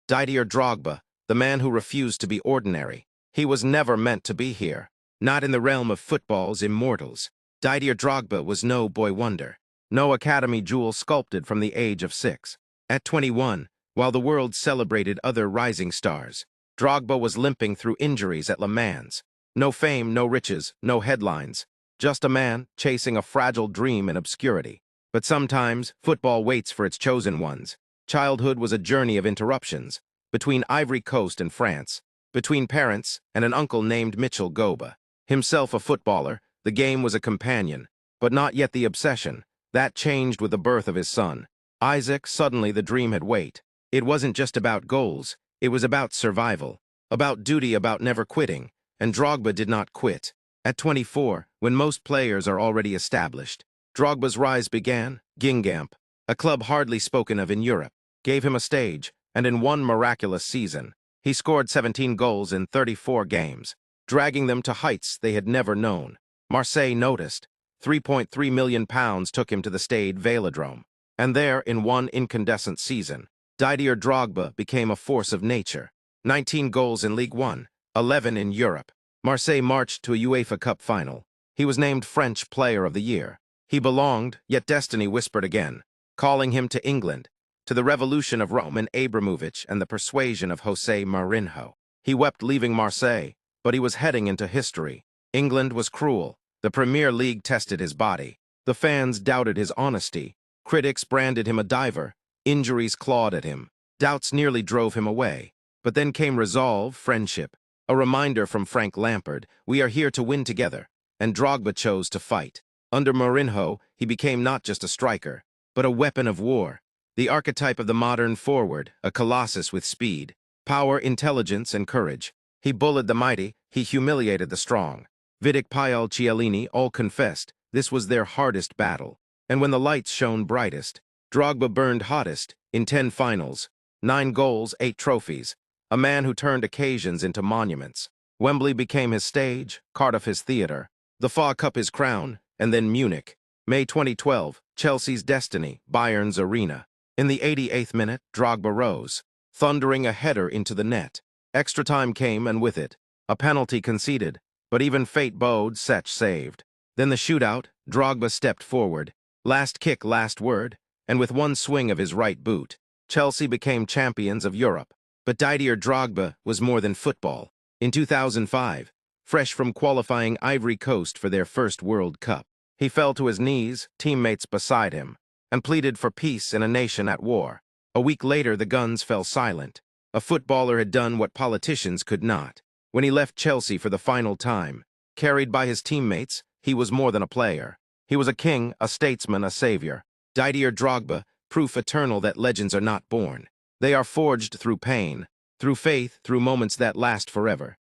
Didier Drogba, the man who refused to be ordinary. He was never meant to be here. Not in the realm of football's immortals. Didier Drogba was no boy wonder. No academy jewel sculpted from the age of 6. At 21, while the world celebrated other rising stars, Drogba was limping through injuries at Le Mans. No fame, no riches, no headlines. Just a man chasing a fragile dream in obscurity. But sometimes, football waits for its chosen ones. Childhood was a journey of interruptions. Between Ivory Coast and France. Between parents and an uncle named Mitchell Goba. Himself a footballer, the game was a companion. But not yet the obsession. That changed with the birth of his son. Isaac, suddenly the dream had weight. It wasn't just about goals. It was about survival. About duty, about never quitting. And Drogba did not quit. At 24, when most players are already established, Drogba's rise began. Guingamp, a club hardly spoken of in Europe, gave him a stage, and in one miraculous season, he scored 17 goals in 34 games, dragging them to heights they had never known. Marseille noticed. £3.3 million took him to the Stade Vélodrome. And there, in one incandescent season, Didier Drogba became a force of nature. 19 goals in Ligue 1, 11 in Europe. Marseille marched to a UEFA Cup final. He was named French Player of the Year. He belonged, yet destiny whispered again, calling him to England, to the revolution of Roman Abramovich and the persuasion of José Mourinho. He wept leaving Marseille, but he was heading into history. England was cruel. The Premier League tested his body. The fans doubted his honesty. Critics branded him a diver. Injuries clawed at him. Doubts nearly drove him away. But then came resolve, friendship. A reminder from Frank Lampard, we are here to win together. And Drogba chose to fight. Under Mourinho, he became not just a striker, but a weapon of war. The archetype of the modern forward, a colossus with speed, power, intelligence, and courage. He bullied the mighty, he humiliated the strong. Vidic, Puyol, Chiellini all confessed this was their hardest battle. And when the lights shone brightest, Drogba burned hottest in 10 finals, 9 goals, 8 trophies. A man who turned occasions into monuments. Wembley became his stage, Cardiff his theater, the FA Cup his crown, and then Munich. May 2012, Chelsea's destiny, Bayern's arena. In the 88th minute, Drogba rose, thundering a header into the net. Extra time came, and with it, a penalty conceded, but even fate bowed, Sech saved. Then the shootout, Drogba stepped forward. Last kick, last word, and with one swing of his right boot, Chelsea became champions of Europe. But Didier Drogba was more than football. In 2005, fresh from qualifying Ivory Coast for their first World Cup, he fell to his knees, teammates beside him, and pleaded for peace in a nation at war. A week later, the guns fell silent. A footballer had done what politicians could not. When he left Chelsea for the final time, carried by his teammates, he was more than a player. He was a king, a statesman, a savior. Didier Drogba, proof eternal that legends are not born. They are forged through pain, through faith, through moments that last forever.